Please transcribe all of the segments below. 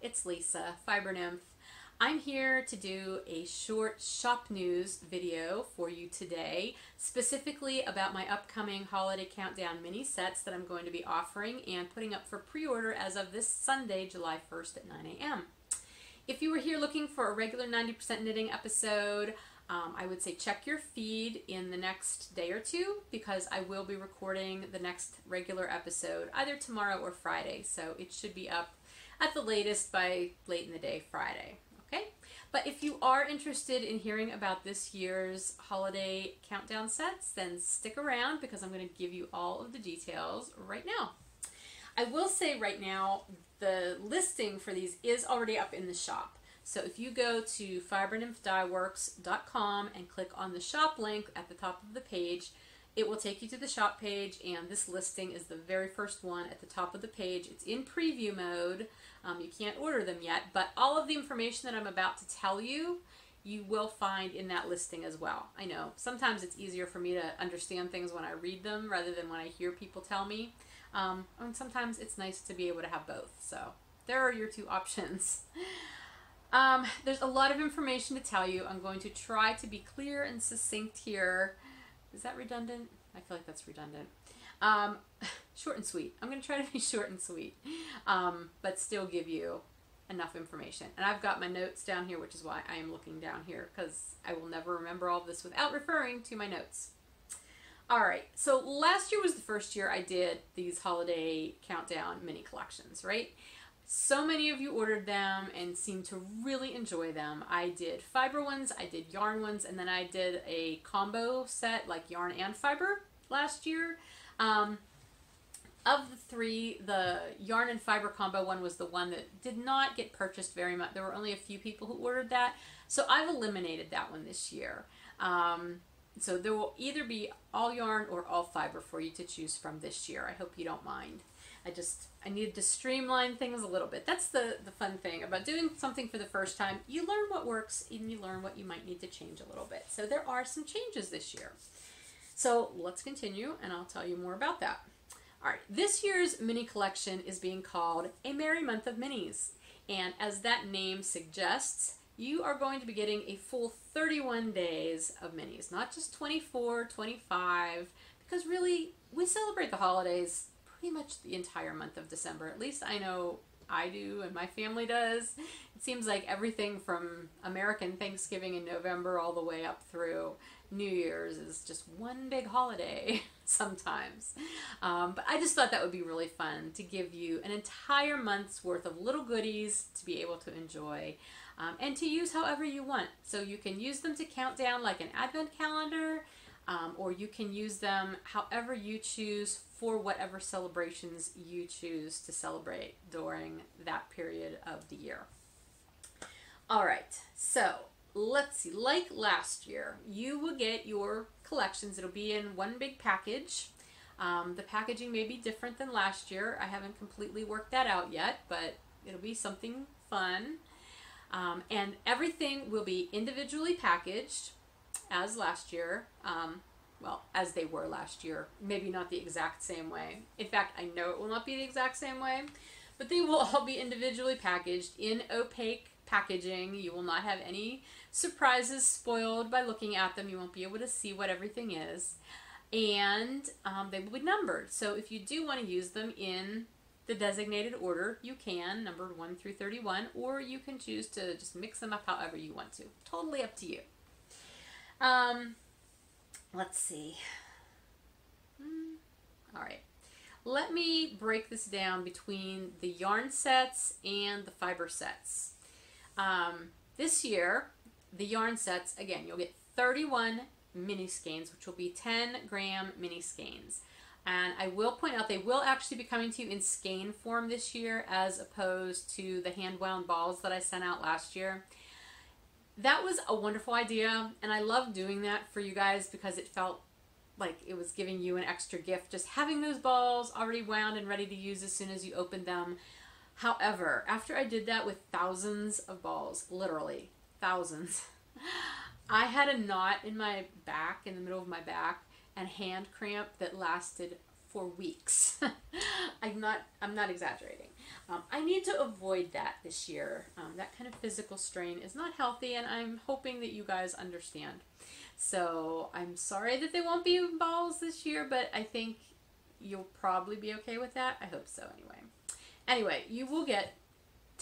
it's Lisa, Fibernymph. I'm here to do a short shop news video for you today, specifically about my upcoming holiday countdown mini sets that I'm going to be offering and putting up for pre-order as of this Sunday, July 1st at 9 a.m. If you were here looking for a regular 90% knitting episode, I would say check your feed in the next day or two, because I will be recording the next regular episode either tomorrow or Friday, so it should be up at the latest by late in the day Friday. Okay? But if you are interested in hearing about this year's holiday countdown sets, then stick around because I'm going to give you all of the details right now. I will say right now, the listing for these is already up in the shop. So if you go to fibernymphdyworks.com and click on the shop link at the top of the page, it will take you to the shop page, and this listing is the very first one at the top of the page. It's in preview mode. You can't order them yet, but all of the information that I'm about to tell you, you will find in that listing as well. I know sometimes it's easier for me to understand things when I read them rather than when I hear people tell me. And sometimes it's nice to be able to have both. So there are your two options. There's a lot of information to tell you. I'm going to try to be clear and succinct here. Is that redundant? I feel like that's redundant. Short and sweet. I'm going to try to be short and sweet, but still give you enough information. And I've got my notes down here, which is why I am looking down here, because I will never remember all of this without referring to my notes. All right, so last year was the first year I did these holiday countdown mini collections, right? So many of you ordered them and seemed to really enjoy them. I did fiber ones, I did yarn ones, and then I did a combo set like yarn and fiber last year. Of the three, the yarn and fiber combo one was the one that did not get purchased very much. There were only a few people who ordered that, so I've eliminated that one this year. So there will either be all yarn or all fiber for you to choose from this year. I hope you don't mind. I needed to streamline things a little bit. That's the fun thing about doing something for the first time. You learn what works and you learn what you might need to change a little bit. So there are some changes this year. So let's continue and I'll tell you more about that. All right, this year's mini collection is being called A Merry Month of Minis. And as that name suggests, you are going to be getting a full 31 days of minis, not just 24, 25, because really we celebrate the holidays pretty much the entire month of December. At least I know I do and my family does. It seems like everything from American Thanksgiving in November all the way up through New Year's is just one big holiday sometimes. But I just thought that would be really fun to give you an entire month's worth of little goodies to be able to enjoy and to use however you want. So you can use them to count down like an advent calendar, or you can use them however you choose for whatever celebrations you choose to celebrate during that period of the year. All right, so let's see, like last year, you will get your collections. It'll be in one big package. The packaging may be different than last year. I haven't completely worked that out yet, but it'll be something fun. And everything will be individually packaged as last year. Well, as they were last year, maybe not the exact same way. In fact, I know it will not be the exact same way, but they will all be individually packaged in opaque packaging. You will not have any surprises spoiled by looking at them. You won't be able to see what everything is. And they will be numbered. So if you do want to use them in the designated order, you can, numbered 1 through 31, or you can choose to just mix them up however you want to. Totally up to you. Let's see. All right. Let me break this down between the yarn sets and the fiber sets. This year, the yarn sets, again, you'll get 31 mini skeins, which will be 10-gram mini skeins. And I will point out they will actually be coming to you in skein form this year as opposed to the hand-wound balls that I sent out last year. That was a wonderful idea, and I love doing that for you guys because it felt like it was giving you an extra gift, just having those balls already wound and ready to use as soon as you opened them. However, after I did that with thousands of balls, literally thousands, I had a knot in my back, in the middle of my back, and hand cramp that lasted for weeks. I'm not exaggerating. I need to avoid that this year. That kind of physical strain is not healthy, and I'm hoping that you guys understand. So I'm sorry that they won't be balls this year, but I think you'll probably be okay with that. I hope so anyway. Anyway, you will get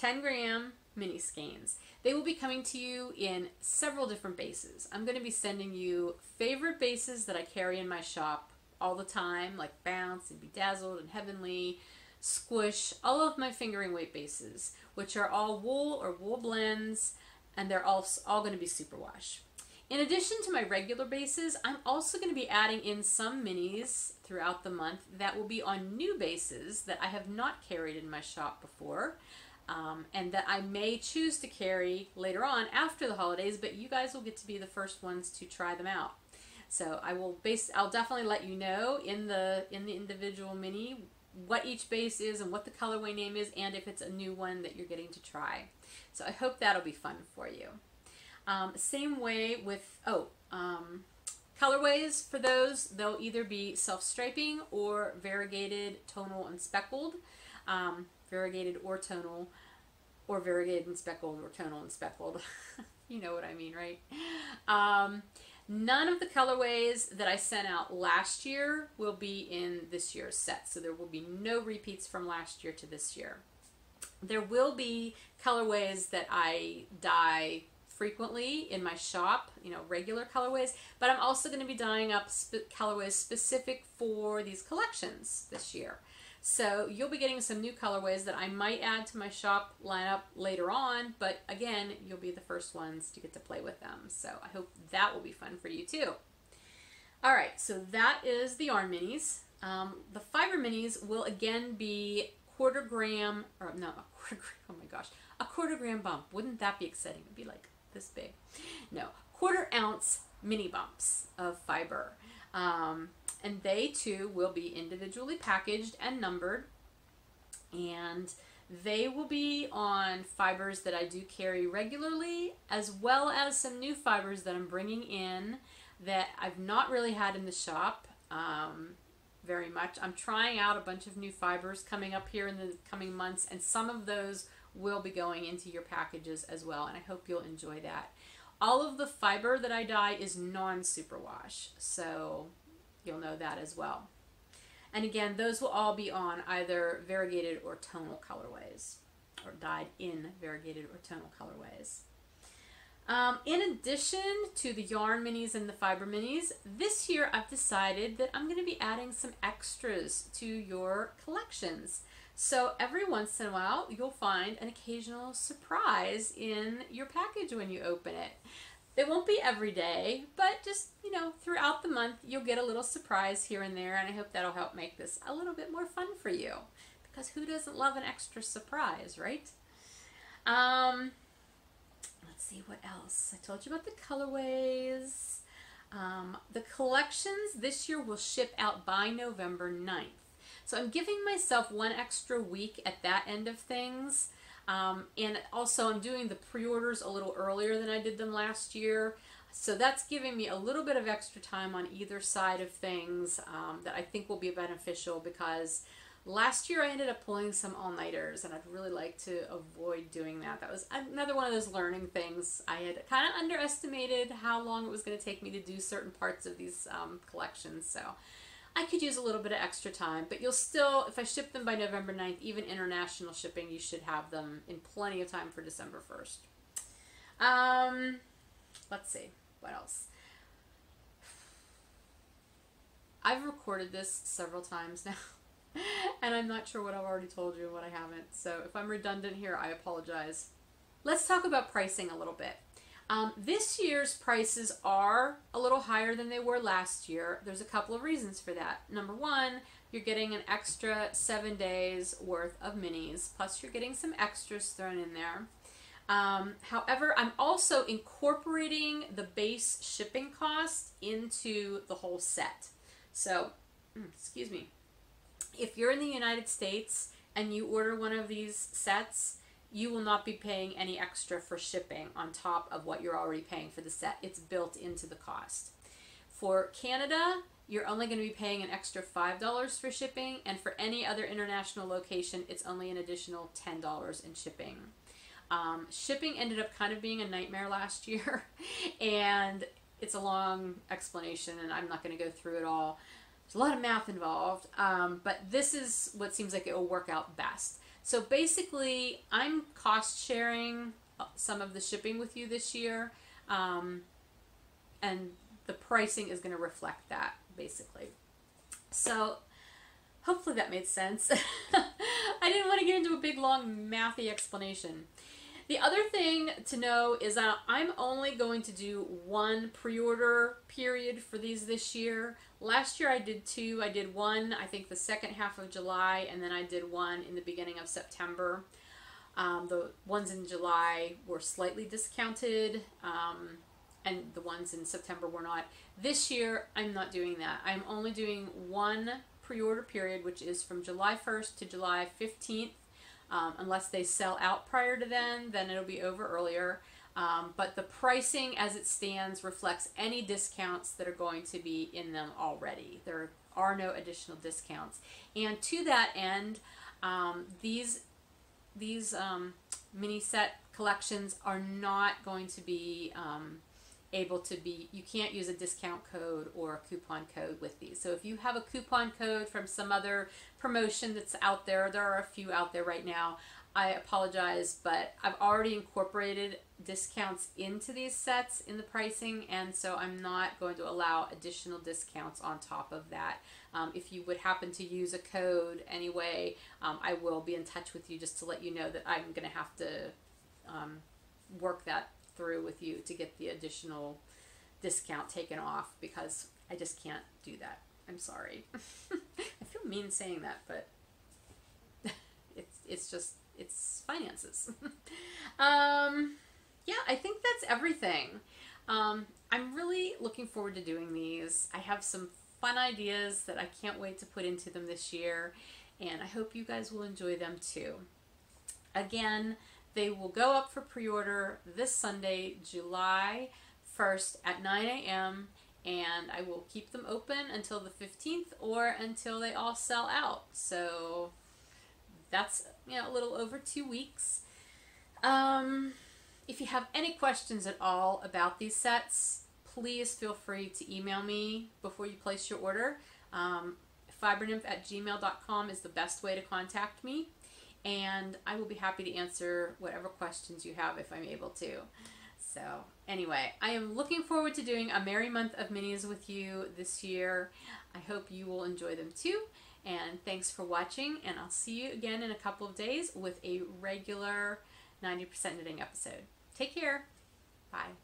10-gram mini skeins. They will be coming to you in several different bases. I'm going to be sending you favorite bases that I carry in my shop all the time, like Bounce and Bedazzled and Heavenly, Squish, all of my fingering weight bases, which are all wool or wool blends, and they're all going to be superwash. In addition to my regular bases, I'm also going to be adding in some minis throughout the month that will be on new bases that I have not carried in my shop before, and that I may choose to carry later on after the holidays, but you guys will get to be the first ones to try them out. So I'll definitely let you know in the individual mini what each base is and what the colorway name is, and if it's a new one that you're getting to try. So I hope that'll be fun for you. Same way with colorways for those. They'll either be self-striping or variegated, tonal, and speckled. Variegated or tonal, or variegated and speckled, or tonal and speckled. You know what I mean, right? None of the colorways that I sent out last year will be in this year's set, so there will be no repeats from last year to this year. There will be colorways that I dye frequently in my shop, regular colorways, but I'm also going to be dyeing up colorways specific for these collections this year. So you'll be getting some new colorways that I might add to my shop lineup later on, but again, you'll be the first ones to get to play with them. So I hope that will be fun for you too. All right, so that is the yarn minis. The fiber minis will again be a quarter gram bump. Wouldn't that be exciting? It'd be like this big. No, quarter ounce mini bumps of fiber. And they too will be individually packaged and numbered, and they will be on fibers that I do carry regularly, as well as some new fibers that I'm bringing in that I've not really had in the shop very much. I'm trying out a bunch of new fibers coming up here in the coming months, and some of those will be going into your packages as well, and I hope you'll enjoy that. All of the fiber that I dye is non-superwash, so you'll know that as well. And again, those will all be on either variegated or tonal colorways, or dyed in variegated or tonal colorways. In addition to the yarn minis and the fiber minis, this year I've decided that I'm going to be adding some extras to your collections. So every once in a while, you'll find an occasional surprise in your package when you open it. It won't be every day, but just, throughout the month, you'll get a little surprise here and there, and I hope that'll help make this a little bit more fun for you. Because who doesn't love an extra surprise, right? Let's see, what else? I told you about the colorways. The collections this year will ship out by November 9th. So I'm giving myself one extra week at that end of things. And also I'm doing the pre-orders a little earlier than I did them last year. So that's giving me a little bit of extra time on either side of things that I think will be beneficial, because last year I ended up pulling some all-nighters, and I'd really like to avoid doing that. That was another one of those learning things. I had kind of underestimated how long it was going to take me to do certain parts of these collections. So I could use a little bit of extra time, but you'll still, if I ship them by November 9th, even international shipping, you should have them in plenty of time for December 1st. Let's see, what else? I've recorded this several times now, and I'm not sure what I've already told you and what I haven't, so if I'm redundant here, I apologize. Let's talk about pricing a little bit. This year's prices are a little higher than they were last year. There's a couple of reasons for that. Number one, you're getting an extra 7 days worth of minis, plus you're getting some extras thrown in there. However, I'm also incorporating the base shipping cost into the whole set. So, excuse me, if you're in the United States and you order one of these sets, you will not be paying any extra for shipping on top of what you're already paying for the set. It's built into the cost. For Canada you're only going to be paying an extra $5 for shipping, and for any other international location, it's only an additional $10 in shipping. Shipping ended up kind of being a nightmare last year, and it's a long explanation, and I'm not going to go through it all. There's a lot of math involved, but this is what seems like it will work out best. So basically, I'm cost sharing some of the shipping with you this year, and the pricing is going to reflect that, basically. So hopefully that made sense. I didn't want to get into a big, long, mathy explanation. The other thing to know is that I'm only going to do one pre-order period for these this year. Last year I did two. I did one, I think, the second half of July, and then I did one in the beginning of September. The ones in July were slightly discounted, and the ones in September were not. This year, I'm not doing that. I'm only doing one pre-order period, which is from July 1st to July 15th. Unless they sell out prior to then it'll be over earlier. But the pricing as it stands reflects any discounts that are going to be in them already. There are no additional discounts. And to that end, these mini set collections are not going to be able to be, you can't use a discount code or a coupon code with these. So if you have a coupon code from some other promotion that's out there, there are a few out there right now, I apologize, but I've already incorporated discounts into these sets in the pricing, and so I'm not going to allow additional discounts on top of that. If you would happen to use a code anyway, I will be in touch with you just to let you know that I'm going to have to work that through with you to get the additional discount taken off, because I just can't do that. I'm sorry. I feel mean saying that, but it's just, it's finances. Yeah, I think that's everything. I'm really looking forward to doing these. I have some fun ideas that I can't wait to put into them this year, and I hope you guys will enjoy them too. Again, they will go up for pre-order this Sunday, July 1st at 9 a.m. and I will keep them open until the 15th or until they all sell out. So that's, you know, a little over 2 weeks. If you have any questions at all about these sets, please feel free to email me before you place your order. Fibernymph@gmail.com is the best way to contact me, and I will be happy to answer whatever questions you have if I'm able to. So anyway, I am looking forward to doing a merry month of minis with you this year. I hope you will enjoy them too, and thanks for watching, and I'll see you again in a couple of days with a regular 90% knitting episode. Take care. Bye.